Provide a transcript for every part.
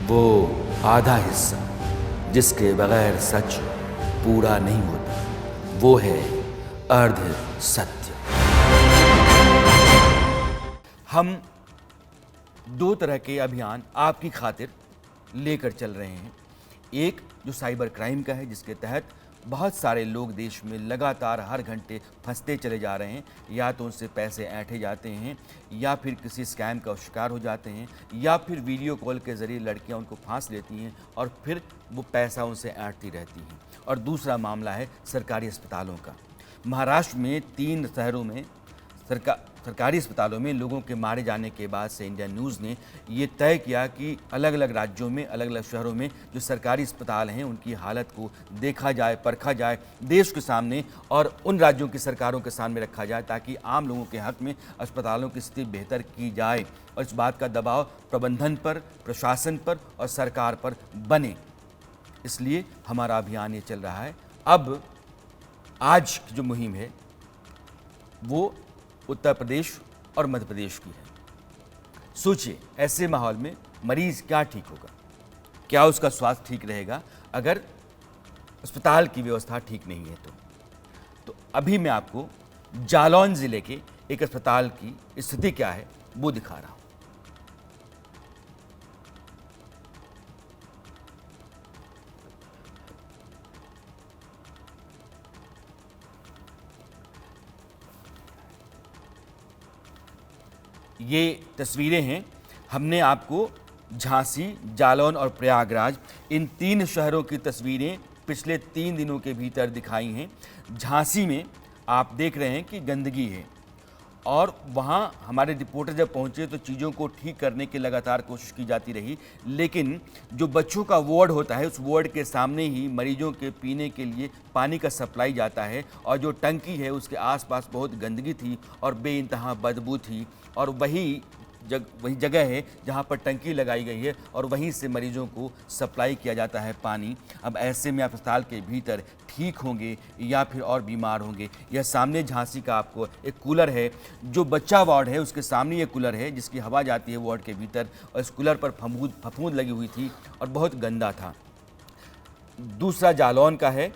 वो आधा हिस्सा जिसके बगैर सच पूरा नहीं होता, वो है अर्ध सत्य। हम दो तरह के अभियान आपकी खातिर लेकर चल रहे हैं। एक जो साइबर क्राइम का है, जिसके तहत बहुत सारे लोग देश में लगातार हर घंटे फंसते चले जा रहे हैं, या तो उनसे पैसे ऐंठे जाते हैं, या फिर किसी स्कैम का शिकार हो जाते हैं, या फिर वीडियो कॉल के ज़रिए लड़कियां उनको फांस लेती हैं और फिर वो पैसा उनसे ऐंठती रहती हैं। और दूसरा मामला है सरकारी अस्पतालों का। महाराष्ट्र में 3 शहरों में सरकारी अस्पतालों में लोगों के मारे जाने के बाद से इंडिया न्यूज़ ने ये तय किया कि अलग अलग राज्यों में, अलग अलग शहरों में जो सरकारी अस्पताल हैं उनकी हालत को देखा जाए, परखा जाए देश के सामने, और उन राज्यों की सरकारों के सामने रखा जाए, ताकि आम लोगों के हक में अस्पतालों की स्थिति बेहतर की जाए और इस बात का दबाव प्रबंधन पर, प्रशासन पर और सरकार पर बने। इसलिए हमारा अभियान ये चल रहा है। अब आज की जो मुहिम है वो उत्तर प्रदेश और मध्य प्रदेश की है। सोचिए, ऐसे माहौल में मरीज क्या ठीक होगा, क्या उसका स्वास्थ्य ठीक रहेगा अगर अस्पताल की व्यवस्था ठीक नहीं है तो अभी मैं आपको जालौन जिले के एक अस्पताल की स्थिति क्या है वो दिखा रहा हूं। ये तस्वीरें हैं, हमने आपको झांसी, जालौन और प्रयागराज, इन 3 शहरों की तस्वीरें पिछले 3 दिनों के भीतर दिखाई हैं। झांसी में आप देख रहे हैं कि गंदगी है, और वहाँ हमारे रिपोर्टर जब पहुँचे तो चीज़ों को ठीक करने की लगातार कोशिश की जाती रही, लेकिन जो बच्चों का वार्ड होता है उस वार्ड के सामने ही मरीजों के पीने के लिए पानी का सप्लाई जाता है, और जो टंकी है उसके आसपास बहुत गंदगी थी और बेइंतहा बदबू थी, और वही जगह है जहाँ पर टंकी लगाई गई है और वहीं से मरीजों को सप्लाई किया जाता है पानी। अब ऐसे में आप अस्पताल के भीतर ठीक होंगे या फिर और बीमार होंगे। यह सामने झांसी का आपको एक कूलर है, जो बच्चा वार्ड है उसके सामने ये कूलर है जिसकी हवा जाती है वार्ड के भीतर, और इस कूलर पर फफूंद लगी हुई थी और बहुत गंदा था। दूसरा जालौन का है,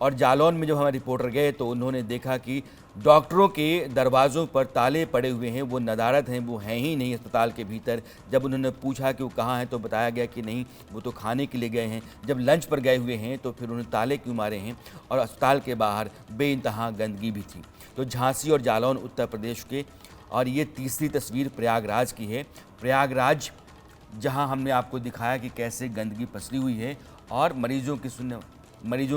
और जालौन में जब हमारे रिपोर्टर गए तो उन्होंने देखा कि डॉक्टरों के दरवाज़ों पर ताले पड़े हुए हैं, वो नदारद हैं, वो हैं ही नहीं अस्पताल के भीतर। जब उन्होंने पूछा कि वो कहाँ हैं तो बताया गया कि नहीं, वो तो खाने के लिए गए हैं। जब लंच पर गए हुए हैं तो फिर उन्हें ताले क्यों मारे हैं, और अस्पताल के बाहर बेइंतहा गंदगी भी थी। तो झांसी और जालौन उत्तर प्रदेश के, और ये तीसरी तस्वीर प्रयागराज की है। प्रयागराज जहाँ हमने आपको दिखाया कि कैसे गंदगी पसरी हुई है और मरीजों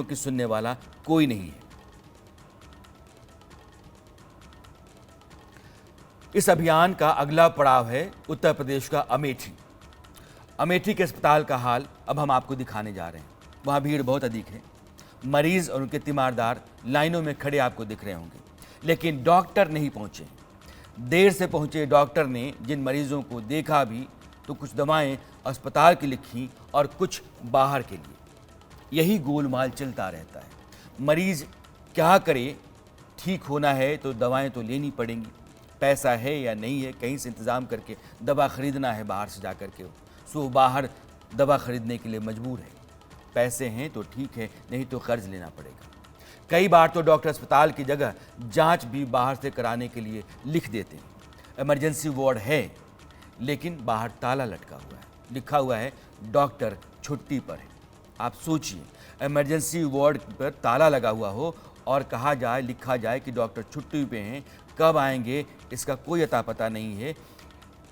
की सुनने वाला कोई नहीं है। इस अभियान का अगला पड़ाव है उत्तर प्रदेश का अमेठी। अमेठी के अस्पताल का हाल अब हम आपको दिखाने जा रहे हैं। वहाँ भीड़ बहुत अधिक है, मरीज और उनके तीमारदार लाइनों में खड़े आपको दिख रहे होंगे, लेकिन डॉक्टर नहीं पहुँचे। देर से पहुँचे डॉक्टर ने जिन मरीजों को देखा भी तो कुछ दवाएं अस्पताल की लिखी और कुछ बाहर के लिए। यही गोलमाल चलता रहता है। मरीज क्या करे, ठीक होना है तो दवाएं तो लेनी पड़ेंगी, पैसा है या नहीं है, कहीं से इंतज़ाम करके दवा ख़रीदना है बाहर से जा कर के, सो बाहर दवा ख़रीदने के लिए मजबूर है। पैसे हैं तो ठीक है, नहीं तो कर्ज लेना पड़ेगा। कई बार तो डॉक्टर अस्पताल की जगह जांच भी बाहर से कराने के लिए लिख देते हैं। इमरजेंसी वार्ड है लेकिन बाहर ताला लटका हुआ है, लिखा हुआ है डॉक्टर छुट्टी पर है। आप सोचिए, इमरजेंसी वार्ड पर ताला लगा हुआ हो और कहा जाए, लिखा जाए कि डॉक्टर छुट्टी पे हैं, कब आएंगे इसका कोई अता पता नहीं है।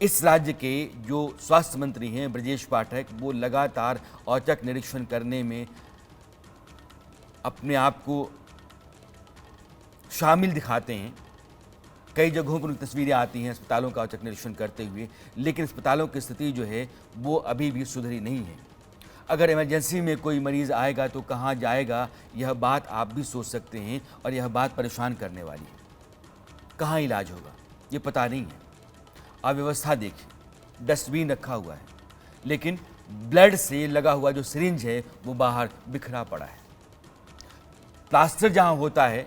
इस राज्य के जो स्वास्थ्य मंत्री हैं ब्रजेश पाठक, वो लगातार औचक निरीक्षण करने में अपने आप को शामिल दिखाते हैं। कई जगहों पर तस्वीरें आती हैं अस्पतालों का औचक निरीक्षण करते हुए, लेकिन अस्पतालों की स्थिति जो है वो अभी भी सुधरी नहीं है। अगर इमरजेंसी में कोई मरीज़ आएगा तो कहाँ जाएगा, यह बात आप भी सोच सकते हैं, और यह बात परेशान करने वाली है। कहाँ इलाज होगा ये पता नहीं है। अव्यवस्था देखिए, डस्टबिन रखा हुआ है, लेकिन ब्लड से लगा हुआ जो सिरिंज है वो बाहर बिखरा पड़ा है। प्लास्टर जहाँ होता है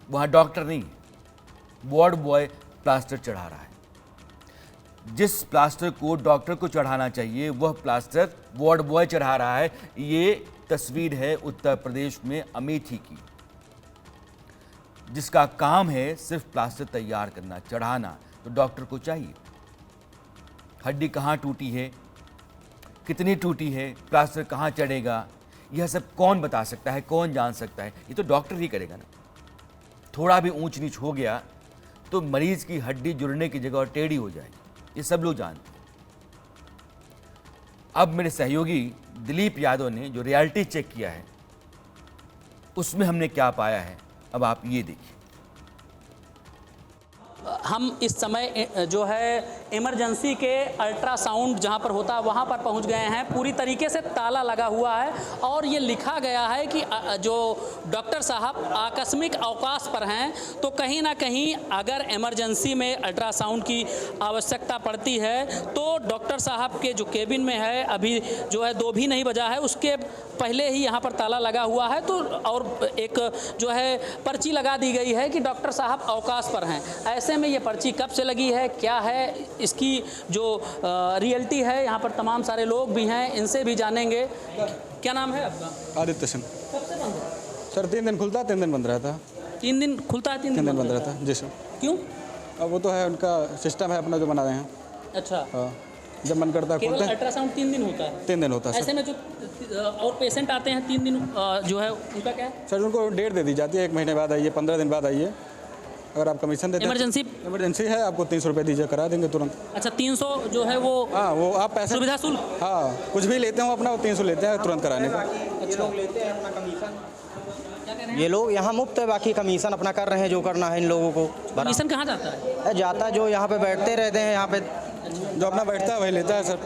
वहाँ डॉक्टर नहीं है, वार्ड बॉय प्लास्टर चढ़ा रहा है। जिस प्लास्टर को डॉक्टर को चढ़ाना चाहिए वह प्लास्टर वार्ड बॉय चढ़ा रहा है। ये तस्वीर है उत्तर प्रदेश में अमेठी की, जिसका काम है सिर्फ प्लास्टर तैयार करना, चढ़ाना तो डॉक्टर को चाहिए। हड्डी कहाँ टूटी है, कितनी टूटी है, प्लास्टर कहाँ चढ़ेगा, यह सब कौन बता सकता है, कौन जान सकता है? ये तो डॉक्टर ही करेगा ना। थोड़ा भी ऊंच नीच हो गया तो मरीज की हड्डी जुड़ने की जगह और टेढ़ी हो जाएगी, ये सब लोग जानते हैं। अब मेरे सहयोगी दिलीप यादव ने जो रियलिटी चेक किया है उसमें हमने क्या पाया है, अब आप ये देखिए। हम इस समय जो है इमरजेंसी के अल्ट्रासाउंड जहां पर होता है वहां पर पहुंच गए हैं। पूरी तरीके से ताला लगा हुआ है और ये लिखा गया है कि जो डॉक्टर साहब आकस्मिक अवकाश पर हैं, तो कहीं ना कहीं अगर इमरजेंसी में अल्ट्रासाउंड की आवश्यकता पड़ती है तो डॉक्टर साहब के जो केबिन में है, अभी जो है 2 भी नहीं बजा है, उसके पहले ही यहाँ पर ताला लगा हुआ है। तो और एक जो है पर्ची लगा दी गई है कि डॉक्टर साहब अवकाश पर हैं। ऐसे में ये पर्ची कब से लगी है, क्या है इसकी जो रियलिटी है, यहाँ पर तमाम सारे लोग भी हैं, इनसे भी जानेंगे। क्या नाम है आपका? आदित्य सिंह। कब से बंद है? सर 3 दिन खुलता है, 3 दिन बंद रहता है। 3 दिन खुलता है, 3 दिन बंद रहता है जी सर। क्यों? अब वो तो है, उनका सिस्टम है अपना जो बना रहे हैं। अच्छा, हाँ, जब मन करता है केवल खोलते हैं। अल्ट्रासाउंड 3 दिन होता है? 3 दिन होता है ऐसे सर। में जो और पेशेंट आते हैं 3 दिन जो है उनका क्या है? सर उनको डेट दे दी जाती है, 1 महीने बाद आइए, 15 दिन बाद आइए। अगर आप कमीशन देते हैं, इमरजेंसी है, आपको 300 रुपये दीजिए, करा देंगे तुरंत। अच्छा, 300 जो है वो? हाँ, वो आप पैसे सुविधा शुल्क? हाँ, कुछ भी लेते हो अपना, वो 300 लेते हैं तुरंत कराने का। अच्छा, लेते हैं अपना कमीशन। ये लोग यहाँ मुफ्त है, बाकी कमीशन अपना कर रहे हैं, जो करना है इन लोगों को। कमीशन कहाँ जाता है? जाता जो यहाँ पे बैठते रहते हैं, यहाँ पे जो अपना बैठता है वही लेता है सर,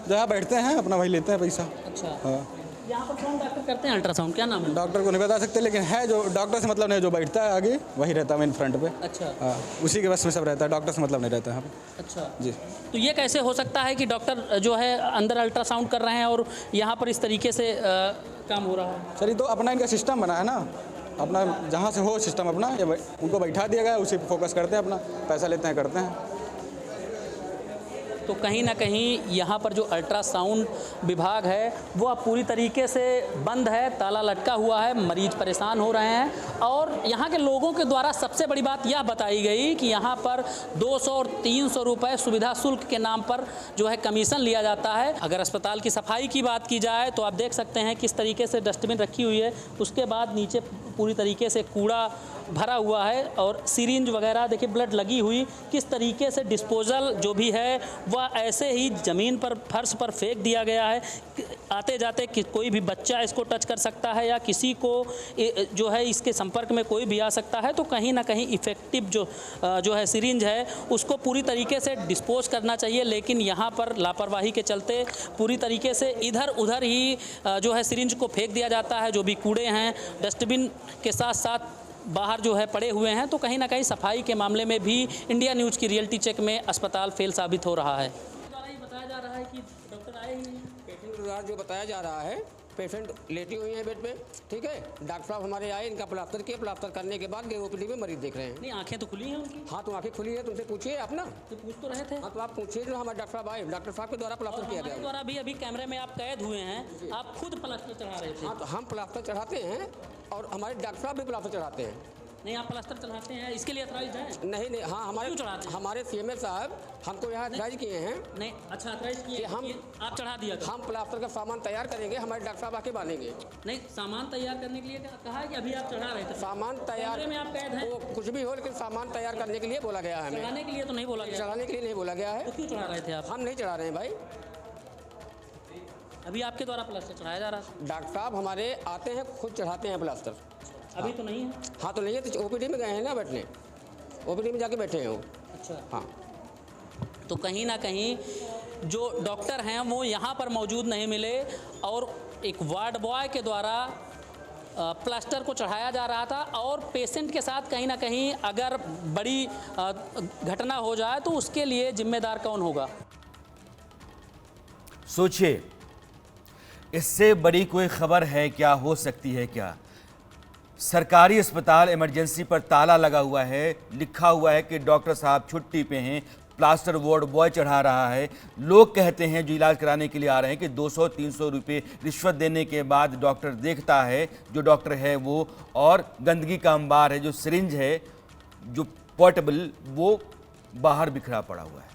जहाँ बैठते हैं अपना वही लेते हैं पैसा। अच्छा, हाँ, यहाँ पर कौन डॉक्टर करते हैं अल्ट्रासाउंड, क्या नाम है? डॉक्टर को नहीं बता सकते, लेकिन है जो डॉक्टर से मतलब नहीं, जो बैठता है आगे वही रहता है मेन फ्रंट पे। अच्छा, हाँ, उसी के बस में सब रहता है, डॉक्टर से मतलब नहीं रहता है यहाँ पे। अच्छा जी। तो ये कैसे हो सकता है कि डॉक्टर जो है अंदर अल्ट्रासाउंड कर रहे हैं और यहाँ पर इस तरीके से काम हो रहा है? सर ये तो अपना इनका सिस्टम बना है ना, अपना जहाँ से हो सिस्टम अपना, ये उनको बैठा दिया गया है, उसी पे फोकस करते हैं, अपना पैसा लेते हैं, करते हैं। तो कहीं ना कहीं यहाँ पर जो अल्ट्रासाउंड विभाग है वो अब पूरी तरीके से बंद है, ताला लटका हुआ है, मरीज परेशान हो रहे हैं। और यहाँ के लोगों के द्वारा सबसे बड़ी बात यह बताई गई कि यहाँ पर 200 और 300 रुपये सुविधा शुल्क के नाम पर जो है कमीशन लिया जाता है। अगर अस्पताल की सफाई की बात की जाए तो आप देख सकते हैं किस तरीके से डस्टबिन रखी हुई है, उसके बाद नीचे पूरी तरीके से कूड़ा भरा हुआ है और सिरिंज वगैरह देखिए, ब्लड लगी हुई, किस तरीके से डिस्पोजल जो भी है वह ऐसे ही ज़मीन पर, फर्श पर फेंक दिया गया है। आते जाते कि कोई भी बच्चा इसको टच कर सकता है या किसी को जो है इसके संपर्क में कोई भी आ सकता है। तो कहीं ना कहीं इफ़ेक्टिव जो है सिरिंज है उसको पूरी तरीके से डिस्पोज करना चाहिए, लेकिन यहाँ पर लापरवाही के चलते पूरी तरीके से इधर उधर ही जो है सिरिंज को फेंक दिया जाता है। जो भी कूड़े हैं डस्टबिन के साथ साथ बाहर जो है पड़े हुए हैं। तो कहीं ना कहीं सफाई के मामले में भी इंडिया न्यूज़ की रियलिटी चेक में अस्पताल फेल साबित हो रहा है। बताया जा रहा है कि डॉक्टर आए ही नहीं। पेशेंट के द्वारा जो बताया जा रहा है, पेशेंट लेटी हुई हैं बेड पे, ठीक है। डॉक्टर साहब हमारे आए, इनका प्लास्टर किया, प्लास्टर करने के बाद ओपीडी में मरीज देख रहे हैं। नहीं, आंखें तो खुली हैं उनकी। हाँ, तो आंखें खुली है, तुमसे पूछिए आप ना। तो पूछ तो रहे थे। हाँ, तो आप पूछिए जो हमारे डॉक्टर साहब आए, डॉक्टर साहब के द्वारा प्लास्टर किया गया। द्वारा भी अभी कैमरे में आप कैद हुए हैं, आप खुद प्लास्टर चढ़ा रहे थे। हाँ, तो हम प्लास्टर चढ़ाते हैं और हमारे डॉक्टर साहब भी प्लास्टर चढ़ाते हैं। नहीं, आप प्लास्टर चढ़ाते हैं, इसके लिए अथराइज्ड है? नहीं नहीं, हाँ, हमारे सीएमएस साहब हमको यहाँ अथराइज किए हैं। नहीं, अच्छा, अथराइज किए, हम आप चढ़ा दिया था। हम प्लास्टर का सामान तैयार करेंगे, हमारे डॉक्टर साहब आके बांधेंगे। नहीं, सामान तैयार करने के लिए कहा है कि अभी आप चढ़ा रहे थे? सामान तैयार कैमरे में आप कैद हैं। वो कुछ भी हो, लेकिन सामान तैयार करने के लिए बोला गया है हमें। चढ़ाने के लिए तो नहीं बोला गया। चढ़ाने के लिए नहीं बोला गया है। तो क्यों चढ़ा रहे थे आप? हम नहीं चढ़ा रहे हैं भाई, अभी आपके द्वारा प्लास्टर चढ़ाया जा रहा है। डॉक्टर साहब हमारे आते हैं, खुद चढ़ाते हैं प्लास्टर। अभी तो नहीं है। हाँ, तो नहीं है, तो ओपीडी में गए हैं ना बैठने, ओपीडी में जाके बैठे हैं वो। अच्छा, हाँ। तो कहीं ना कहीं जो डॉक्टर हैं वो यहाँ पर मौजूद नहीं मिले और एक वार्ड बॉय के द्वारा प्लास्टर को चढ़ाया जा रहा था। और पेशेंट के साथ कहीं ना कहीं अगर बड़ी घटना हो जाए तो उसके लिए जिम्मेदार कौन होगा? सोचिए, इससे बड़ी कोई खबर है क्या, हो सकती है क्या? सरकारी अस्पताल इमरजेंसी पर ताला लगा हुआ है, लिखा हुआ है कि डॉक्टर साहब छुट्टी पे हैं, प्लास्टर वार्ड बॉय चढ़ा रहा है। लोग कहते हैं जो इलाज कराने के लिए आ रहे हैं कि 200-300 रुपये रिश्वत देने के बाद डॉक्टर देखता है, जो डॉक्टर है वो, और गंदगी का अंबार है, जो सिरिंज है, जो पोर्टेबल, वो बाहर बिखरा पड़ा हुआ है।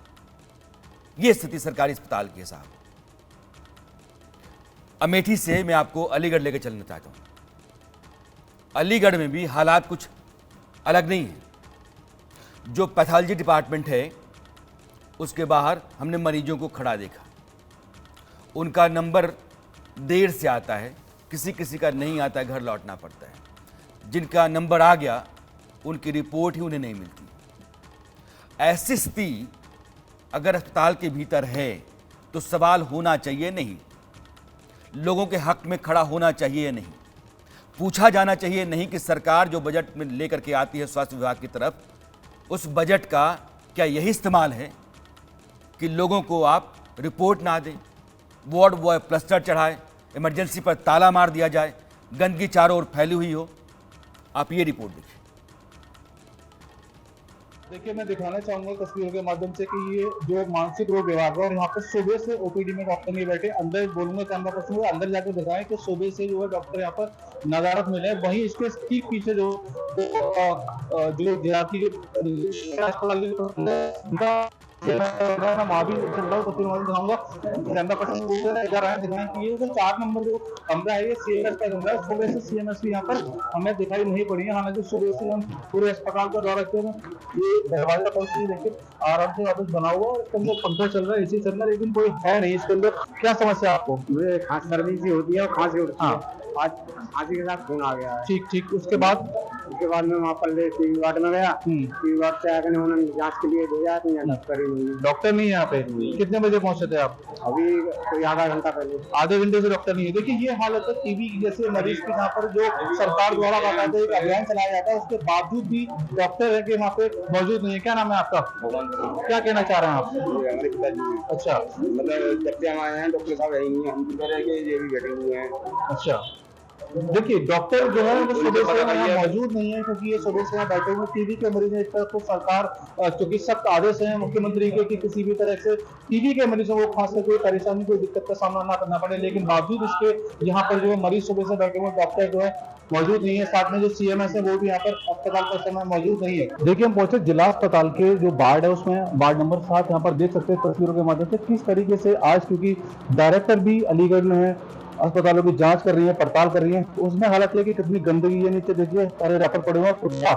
ये स्थिति सरकारी अस्पताल की है साहब। अमेठी से मैं आपको अलीगढ़ लेकर चलना चाहता हूं। अलीगढ़ में भी हालात कुछ अलग नहीं है। जो पैथोलॉजी डिपार्टमेंट है उसके बाहर हमने मरीजों को खड़ा देखा। उनका नंबर देर से आता है, किसी किसी का नहीं आता, घर लौटना पड़ता है। जिनका नंबर आ गया उनकी रिपोर्ट ही उन्हें नहीं मिलती। ऐसी स्थिति अगर अस्पताल के भीतर है तो सवाल होना चाहिए नहीं, लोगों के हक में खड़ा होना चाहिए नहीं, पूछा जाना चाहिए नहीं कि सरकार जो बजट में लेकर के आती है स्वास्थ्य विभाग की तरफ, उस बजट का क्या यही इस्तेमाल है कि लोगों को आप रिपोर्ट ना दें, वार्ड बॉय प्लास्टर चढ़ाए, इमरजेंसी पर ताला मार दिया जाए, गंदगी चारों ओर फैली हुई हो। आप ये रिपोर्ट देखिए। देखिए, मैं दिखाना चाहूंगा तस्वीरों के माध्यम से कि ये जो मानसिक रोग विभाग है और यहाँ पे सुबह से ओपीडी में डॉक्टर नहीं बैठे। अंदर बोलूंगा कैमरा पर्सन को अंदर जाकर दिखाएं कि सुबह से जो है डॉक्टर यहाँ पर नजारत मिले। वहीं इसके ठीक पीछे जो देहाती जो 4 नंबर जो कमरा है ये सीएमएस का कमरा है। सुबह से सीएमएस भी यहाँ पर हमें दिखाई नहीं पड़ी है। हालांकि सुबह से हम पूरे अस्पताल का दौरा किया, ये दरवाजा पर देखिए आराम से वापस बना हुआ है, इसके अंदर पंखा चल रहा है, एसी चल रहा है, लेकिन कोई है नहीं इसके अंदर। क्या समस्या आपको? मुझे खांसी सर्दी सी होती है और खांसी उठती है। आज खांसी के साथ खून आ गया है। ठीक। उसके बाद मैं वहाँ पर टीवी वार्ड में गया। टीवी वार्ड से आकर उन्होंने जांच के लिए भेजा, डॉक्टर नहीं है यहाँ पे। कितने बजे पहुंचे थे आप? अभी कोई आधा घंटा पहले। आधे घंटे से डॉक्टर नहीं है। देखिए, ये हालत है टीबी जैसे मरीज की, जहाँ पर जो सरकार द्वारा बाकायदा एक अभियान चलाया जाता है, उसके बावजूद भी डॉक्टर है कि वहाँ पे मौजूद नहीं है। क्या नाम है आपका? क्या कहना चाह रहे हैं आप? हमारे पिताजी। अच्छा, मतलब जब से हम आए हैं डॉक्टर साहब यही नहीं है, हम कह रहे हैं कि ये भी बैठे हुए हैं। अच्छा। देखिए, डॉक्टर जो है वो सुबह से यहाँ मौजूद नहीं है, क्योंकि ये सुबह से यहाँ बैठे हुए टीबी के मरीज हैं। इस तरह तो सरकार क्योंकि सख्त आदेश है मुख्यमंत्री के कि किसी भी तरह से टीबी के मरीजों को खास कर कोई परेशानी, कोई दिक्कत का सामना ना करना पड़े, लेकिन बावजूद इसके यहाँ पर जो है मरीज सुबह से बैठे हुए डॉक्टर जो है मौजूद नहीं है। साथ में जो सीएमएस है वो भी यहाँ पर अस्पताल पर समय मौजूद नहीं है। देखिए, हम पहुंचे जिला अस्पताल के जो वार्ड है उसमें, वार्ड नंबर 7। यहाँ पर देख सकते हैं तस्वीरों के माध्यम से किस तरीके से आज, क्योंकि डायरेक्टर भी अलीगढ़ में है, अस्पतालों की जांच कर रही है, पड़ताल कर रही है, तो उसमें हालत है कि कितनी गंदगी है। नीचे देखिए सारे रैपर पड़े हुए। कुत्ता,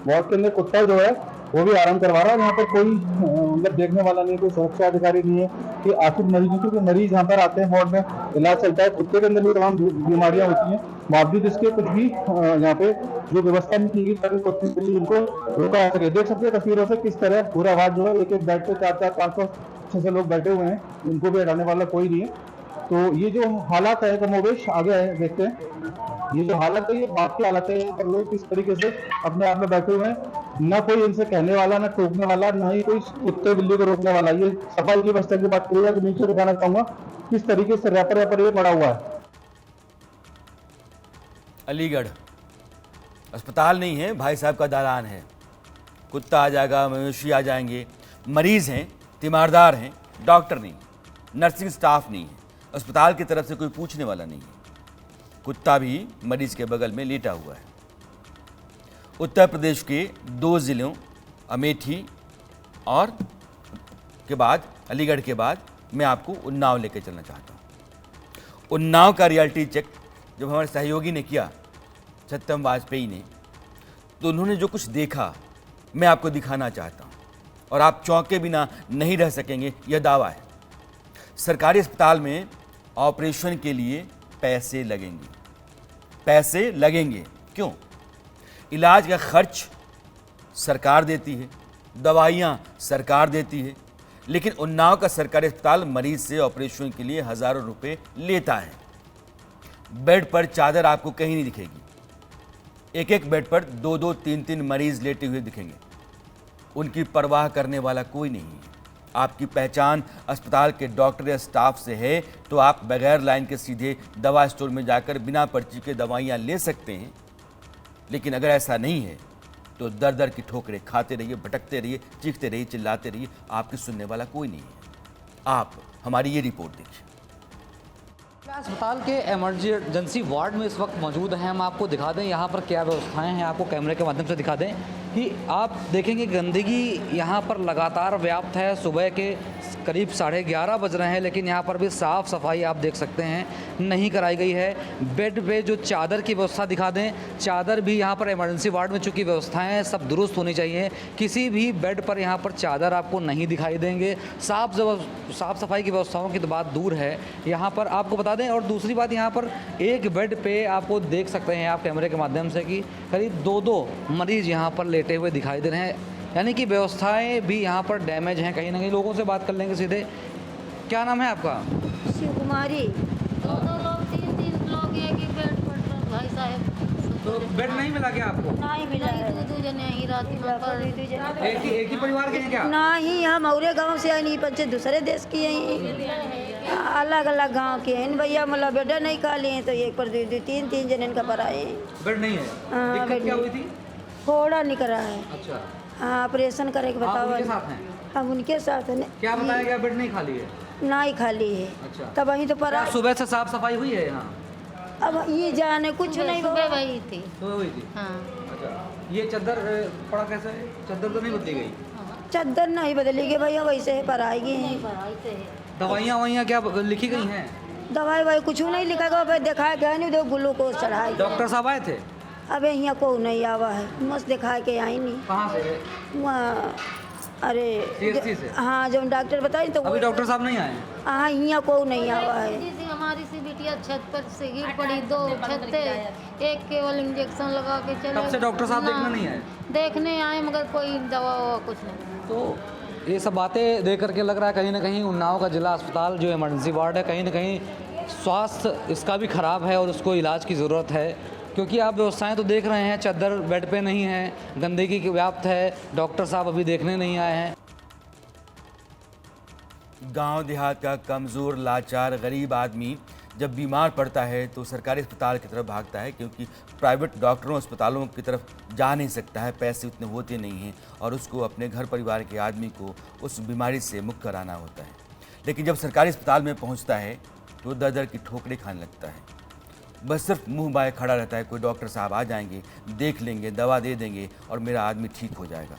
वार्ड के अंदर कुत्ता जो है वो भी आराम करवा रहा है। यहाँ पर कोई मतलब देखने वाला नहीं, कोई सुरक्षा अधिकारी नहीं है कि आखिर मरीजों, क्योंकि मरीज यहाँ पर आते हैं, वार्ड में इलाज चलता है, कुत्ते के अंदर भी तमाम बीमारियां होती हैं। बावजूद इसके कुछ भी यहाँ पे जो व्यवस्था नहीं की गई ताकि कुत्ते इनको रोका जा सके। देख सकते हैं तस्वीरों से किस तरह पूरा वार्ड जो है एक एक बेड पे 400, 500, 600 लोग बैठे हुए हैं, उनको भी हटाने वाला कोई नहीं है। तो ये जो हालात है कमोबेश आगे है, देखते हैं ये जो हालत है, ये बात की हालत है। पर लोग किस तरीके से अपने आप में बैठे हुए हैं, ना कोई इनसे कहने वाला, ना टोकने वाला, ना ही कोई कुत्ते बिल्ली को रोकने वाला। ये सफाई की व्यवस्था की बात करिएगा तो नीचे दिखाना चाहूंगा किस तरीके से रैपर ये पड़ा हुआ है। अलीगढ़ अस्पताल नहीं है, भाई साहब का दालान है। कुत्ता आ जाएगा, मवेशी आ जाएंगे, मरीज हैं, तीमारदार हैं, डॉक्टर नहीं, नर्सिंग स्टाफ नहीं है, अस्पताल की तरफ से कोई पूछने वाला नहीं है। कुत्ता भी मरीज के बगल में लेटा हुआ है। उत्तर प्रदेश के 2 जिलों अमेठी और के बाद अलीगढ़ के बाद मैं आपको उन्नाव लेकर चलना चाहता हूँ। उन्नाव का रियलिटी चेक जब हमारे सहयोगी ने किया, सत्यम वाजपेयी ने, तो उन्होंने जो कुछ देखा मैं आपको दिखाना चाहता हूँ और आप चौंके बिना नहीं रह सकेंगे। यह दावा है। सरकारी अस्पताल में ऑपरेशन के लिए पैसे लगेंगे, पैसे लगेंगे। क्यों? इलाज का खर्च सरकार देती है, दवाइयाँ सरकार देती है, लेकिन उन्नाव का सरकारी अस्पताल मरीज से ऑपरेशन के लिए हज़ारों रुपए लेता है। बेड पर चादर आपको कहीं नहीं दिखेगी। एक एक बेड पर 2-2, 3-3 मरीज लेटे हुए दिखेंगे। उनकी परवाह करने वाला कोई नहीं है। आपकी पहचान अस्पताल के डॉक्टर या स्टाफ से है तो आप बगैर लाइन के सीधे दवा स्टोर में जाकर बिना पर्ची के दवाइयाँ ले सकते हैं। लेकिन अगर ऐसा नहीं है तो दर दर की ठोकरें खाते रहिए, भटकते रहिए, चीखते रहिए, चिल्लाते रहिए, आपकी सुनने वाला कोई नहीं है। आप हमारी ये रिपोर्ट देखिए। अस्पताल के इमरजेंसी वार्ड में इस वक्त मौजूद हैं। हम आपको दिखा दें यहाँ पर क्या व्यवस्थाएं हैं, आपको कैमरे के माध्यम से दिखा दें कि आप देखेंगे गंदगी यहाँ पर लगातार व्याप्त है। सुबह के करीब 11:30 बज रहे हैं, लेकिन यहाँ पर भी साफ़ सफाई आप देख सकते हैं नहीं कराई गई है। बेड पे जो चादर की व्यवस्था दिखा दें, चादर भी यहाँ पर इमरजेंसी वार्ड में चूँकि व्यवस्थाएं सब दुरुस्त होनी चाहिए, किसी भी बेड पर यहाँ पर चादर आपको नहीं दिखाई देंगे। साफ़ सफाई की व्यवस्थाओं की तो बात दूर है यहाँ पर, आपको बता दें। और दूसरी बात, यहाँ पर एक बेड पे आपको देख सकते हैं आप कैमरे के माध्यम से कि करीब 2-2 मरीज़ यहाँ पर लेटे हुए दिखाई दे रहे हैं, यानी कि व्यवस्थाएं भी यहाँ पर डैमेज हैं कहीं ना कहीं। लोगों से बात कर लेंगे सीधे। क्या नाम है आपका? शिव कुमारी। 2-2 लोग 3-3 लोग एक ही बेड पर भाई साहब। तो बेड नहीं मिला क्या आपको? नहीं मिला है। 2 जने ही रात में एक ही परिवार के हैं क्या? नहीं, हम औरे गांव से आई नहीं, बच्चे दूसरे देश की हैं, अलग अलग गांव के हैं भैया। मतलब बेड नहीं खा लिए तो एक पर 2-3 जने का पर आए। बेड नहीं है? हाँ, दिक्कत क्या हुई थी? फोड़ा निकला है। अच्छा, हाँ, ऑपरेशन करे के बताओ। उनके साथ हैं? हम उनके साथ हैं। क्या बताया गया? बेड नहीं खाली है? नहीं खाली है। अच्छा, तब वहीं तो पर सुबह से साफ सफाई हुई है यहाँ? अब ये जाने कुछ नहीं, सुबह वही थी। सुबह हुई थी? हाँ। अच्छा, ये चादर पड़ा कैसे? चादर तो नहीं बदली गई? चादर नहीं बदली गई भैया, वैसे है पर आएगी। दवाइयाँ ववाइयाँ क्या लिखी गई हैं? दवाई वाई कुछ नहीं लिखा गया, दिखाया गया नहीं, तो ग्लूकोज चढ़ाए। डॉक्टर साहब आए थे? अबे यहाँ को नहीं आवा है, मस्त दिखा के आई नहीं। कहाँ से? वहाँ अरे CSC से? हाँ, जब डॉक्टर बताई तो अभी डॉक्टर साहब नहीं आए? हाँ, यहाँ को नहीं आवा है। हमारी सी बिटिया छत पर से गिर पड़ी, 2 छत थे, एक केवल इंजेक्शन लगा के चले। तब से डॉक्टर साहब देखने नहीं आए? देखने आए मगर कोई दवा ववा कुछ नहीं। तो ये सब बातें देख करके लग रहा है कहीं ना कहीं उन्नाव का जिला अस्पताल जो इमरजेंसी वार्ड है, कहीं ना कहीं स्वास्थ्य इसका भी ख़राब है और उसको इलाज की ज़रूरत है। क्योंकि आप व्यवस्थाएं तो देख रहे हैं, चादर बेड पे नहीं है, गंदगी की व्याप्त है, डॉक्टर साहब अभी देखने नहीं आए हैं। गांव देहात का कमज़ोर, लाचार, गरीब आदमी जब बीमार पड़ता है तो सरकारी अस्पताल की तरफ भागता है, क्योंकि प्राइवेट डॉक्टरों अस्पतालों की तरफ जा नहीं सकता है, पैसे उतने होते नहीं हैं और उसको अपने घर परिवार के आदमी को उस बीमारी से मुक्त कराना होता है। लेकिन जब सरकारी अस्पताल में पहुंचता है तो दर दर की ठोकरें खाने लगता है। बस सिर्फ मुंह बाए खड़ा रहता है, कोई डॉक्टर साहब आ जाएंगे, देख लेंगे, दवा दे देंगे और मेरा आदमी ठीक हो जाएगा।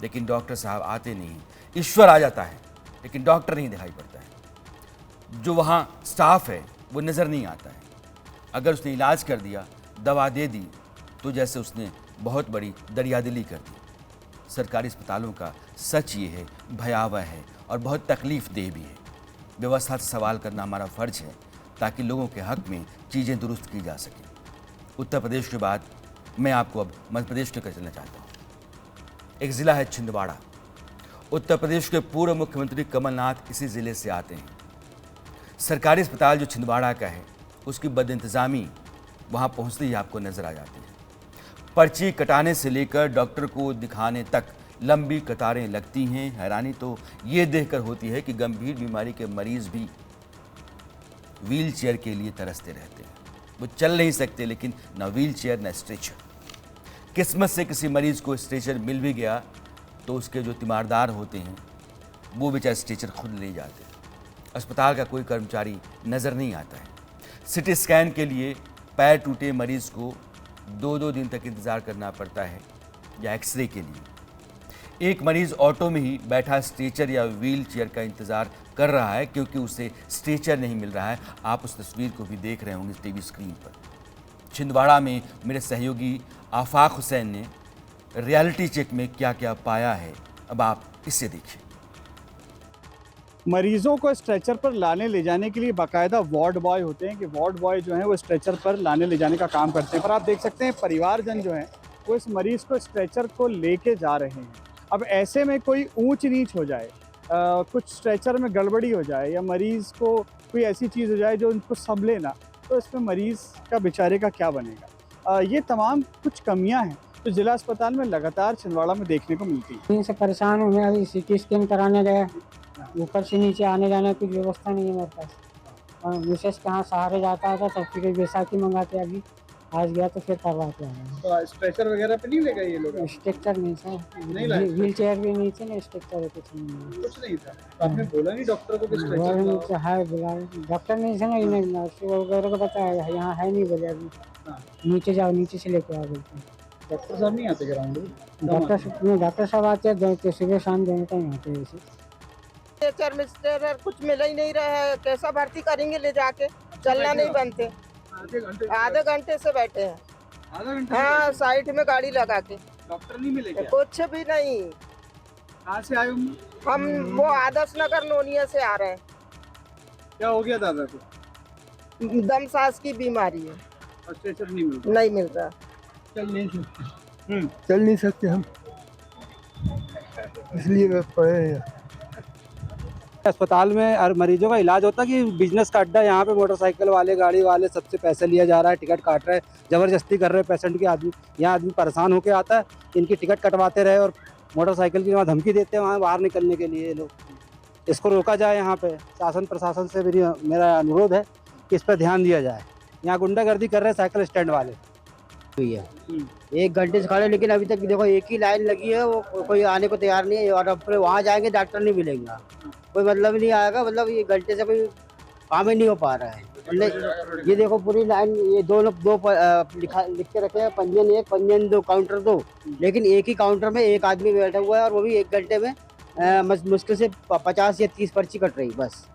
लेकिन डॉक्टर साहब आते नहीं। ईश्वर आ जाता है लेकिन डॉक्टर नहीं दिखाई पड़ता है। जो वहाँ स्टाफ है वो नज़र नहीं आता है। अगर उसने इलाज कर दिया, दवा दे दी, तो जैसे उसने बहुत बड़ी दरियादिली कर दी। सरकारी अस्पतालों का सच ये है, भयावह है और बहुत तकलीफ़देह भी है। व्यवस्था से सवाल करना हमारा फ़र्ज है ताकि लोगों के हक़ में चीज़ें दुरुस्त की जा सकें। उत्तर प्रदेश के बाद मैं आपको अब मध्य प्रदेश लेकर चलना चाहता हूँ। एक ज़िला है छिंदवाड़ा। उत्तर प्रदेश के पूर्व मुख्यमंत्री कमलनाथ इसी ज़िले से आते हैं। सरकारी अस्पताल जो छिंदवाड़ा का है उसकी बदइंतज़ामी वहाँ पहुँचते ही आपको नज़र आ जाती है। पर्ची कटाने से लेकर डॉक्टर को दिखाने तक लंबी कतारें लगती हैं। हैरानी तो ये देखकर होती है कि गंभीर बीमारी के मरीज़ भी व्हील चेयर के लिए तरसते रहते हैं। वो चल नहीं सकते, लेकिन ना व्हील चेयर ना स्ट्रेचर। किस्मत से किसी मरीज़ को स्ट्रेचर मिल भी गया तो उसके जो तीमारदार होते हैं वो बेचारे स्ट्रेचर खुद ले जाते हैं। अस्पताल का कोई कर्मचारी नज़र नहीं आता है। सिटी स्कैन के लिए पैर टूटे मरीज़ को 2-2 दिन तक इंतज़ार करना पड़ता है, या एक्सरे के लिए। एक मरीज़ ऑटो में ही बैठा स्ट्रेचर या व्हील चेयर का इंतज़ार कर रहा है क्योंकि उसे स्ट्रेचर नहीं मिल रहा है। आप उस तस्वीर को भी देख रहे होंगे टीवी स्क्रीन पर। छिंदवाड़ा में मेरे सहयोगी आफाक हुसैन ने रियलिटी चेक में क्या क्या पाया है, अब आप इससे देखिए। मरीजों को स्ट्रेचर पर लाने ले जाने के लिए बाकायदा वार्ड बॉय होते हैं कि वार्ड बॉय जो हैं वो स्ट्रेचर पर लाने ले जाने का काम करते हैं। पर आप देख सकते हैं परिवारजन जो हैं वो इस मरीज़ को स्ट्रेचर को लेके जा रहे हैं। अब ऐसे में कोई ऊंच नीच हो जाए, कुछ स्ट्रेचर में गड़बड़ी हो जाए या मरीज़ को कोई ऐसी चीज़ हो जाए जो उनको संभले ना, तो इसमें मरीज़ का बेचारे का क्या बनेगा। ये तमाम कुछ कमियां हैं तो जिला अस्पताल में लगातार छिंदवाड़ा में देखने को मिलती है। इनसे परेशान हूँ मैं, अभी CT स्कैन कराने गए, ऊपर से नीचे आने जाने की कुछ व्यवस्था नहीं है मेरे पास। और विशेष कहाँ सहारे जाता था तो फिर बैसाखी मंगाते अभी आज गया तो फिर करवा के आया। तो स्ट्रेचर वगैरह पे नहीं ले गए ये लोग? स्ट्रक्चर नहीं सर, नहीं लाए? व्हील चेयर भी नहीं थे ना, स्ट्रक्चर कुछ नहीं है। कुछ नहीं था। तो आपने बोला नहीं डॉक्टर को कि स्ट्रेचर बोला लाओ? तो है, बुला डॉक्टर नहीं समझ नहीं, नर्स वगैरह को बताया यहाँ है नहीं, बोले अभी हाँ। नीचे जाओ, नीचे से लेके आओ बोलते हैं। डॉक्टर साहब नहीं आते ग्राउंड में? डॉक्टर साहब आते हैं सुबह शाम दोनों टाइम आते हैं ऐसे। कुछ मिल ही नहीं रहा है, कैसा भर्ती करेंगे ले जाके, चलना नहीं बनते। आधे घंटे से बैठे हैं। आधा घंटा? हाँ, साइड में गाड़ी लगा के। डॉक्टर नहीं मिले क्या? कुछ भी नहीं। कहाँ से आए हम वो आदर्श नगर नोनिया से आ रहे हैं। क्या हो गया दादा को? दम सांस की बीमारी है। और स्ट्रेचर नहीं मिलता? नहीं मिल रहा। चल नहीं सकते। चल नहीं सकते हम, इसलिए मैं पड़े हैं। अस्पताल में हर मरीजों का इलाज होता है कि बिजनेस का अड्डा? यहाँ पे मोटरसाइकिल वाले, गाड़ी वाले सबसे पैसे लिया जा रहा है, टिकट काट रहे हैं, जबरदस्ती कर रहे हैं पेशेंट के। आदमी यहाँ आदमी परेशान होके आता है, इनकी टिकट कटवाते रहे और मोटरसाइकिल की वहाँ धमकी देते हैं वहाँ बाहर निकलने के लिए। लोग इसको रोका जाए। यहाँ पे शासन प्रशासन से मेरा अनुरोध है कि इस पर ध्यान दिया जाए। यहाँ गुंडागर्दी कर रहे हैं साइकिल स्टैंड वाले। हुई है 1 घंटे से खड़े, लेकिन अभी तक देखो एक ही लाइन लगी है, वो कोई आने को तैयार नहीं है। और अब वहाँ जाएंगे डॉक्टर नहीं मिलेगा, कोई मतलब ही नहीं आएगा। मतलब ये घंटे से कोई काम ही नहीं हो पा रहा है। ये देखो पूरी लाइन, ये दो लिख के रखे हैं, पंजीयन 1 पंजीयन 2 काउंटर 2, लेकिन एक ही काउंटर में एक आदमी बैठा हुआ है और वो भी 1 घंटे में मुश्किल से 50 या 30 पर्ची कट रही बस।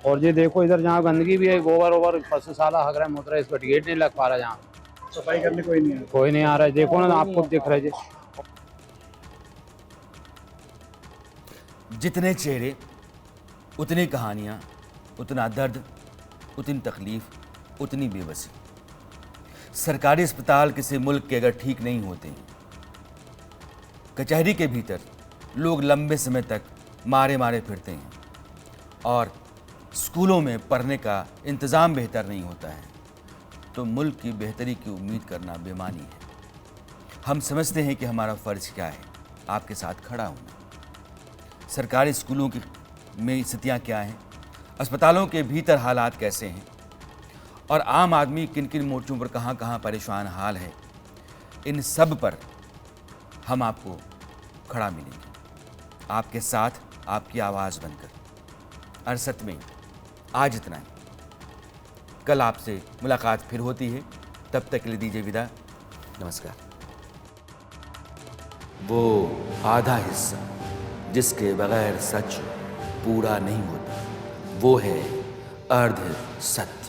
और ये देखो इधर जहाँ गंदगी भी है, गोबर ओबर पशुशाला हग रहा है, मुद्रा, इस पर गेट नहीं लग पा रहा। जहाँ सफाई करने कोई नहीं है? कोई नहीं आ रहा है। देखो ना, आपको दिख रहा है जी। जितने चेहरे उतनी कहानियाँ, उतना दर्द, उतनी तकलीफ, उतनी बेबसी। सरकारी अस्पताल किसी मुल्क के अगर ठीक नहीं होते हैं, कचहरी के भीतर लोग लंबे समय तक मारे मारे फिरते हैं और स्कूलों में पढ़ने का इंतज़ाम बेहतर नहीं होता है, तो मुल्क की बेहतरी की उम्मीद करना बेमानी है। हम समझते हैं कि हमारा फ़र्ज़ क्या है, आपके साथ खड़ा होना। सरकारी स्कूलों की में स्थितियाँ क्या हैं, अस्पतालों के भीतर हालात कैसे हैं और आम आदमी किन किन मोर्चों पर कहाँ कहाँ परेशान हाल है, इन सब पर हम आपको खड़ा मिलेंगे, आपके साथ, आपकी आवाज़ बनकर। अरसत में आज इतना ही। कल आपसे मुलाकात फिर होती है, तब तक के लिए दीजिए विदा। नमस्कार। वो आधा हिस्सा जिसके बगैर सच पूरा नहीं होता, वो है अर्ध सत्य।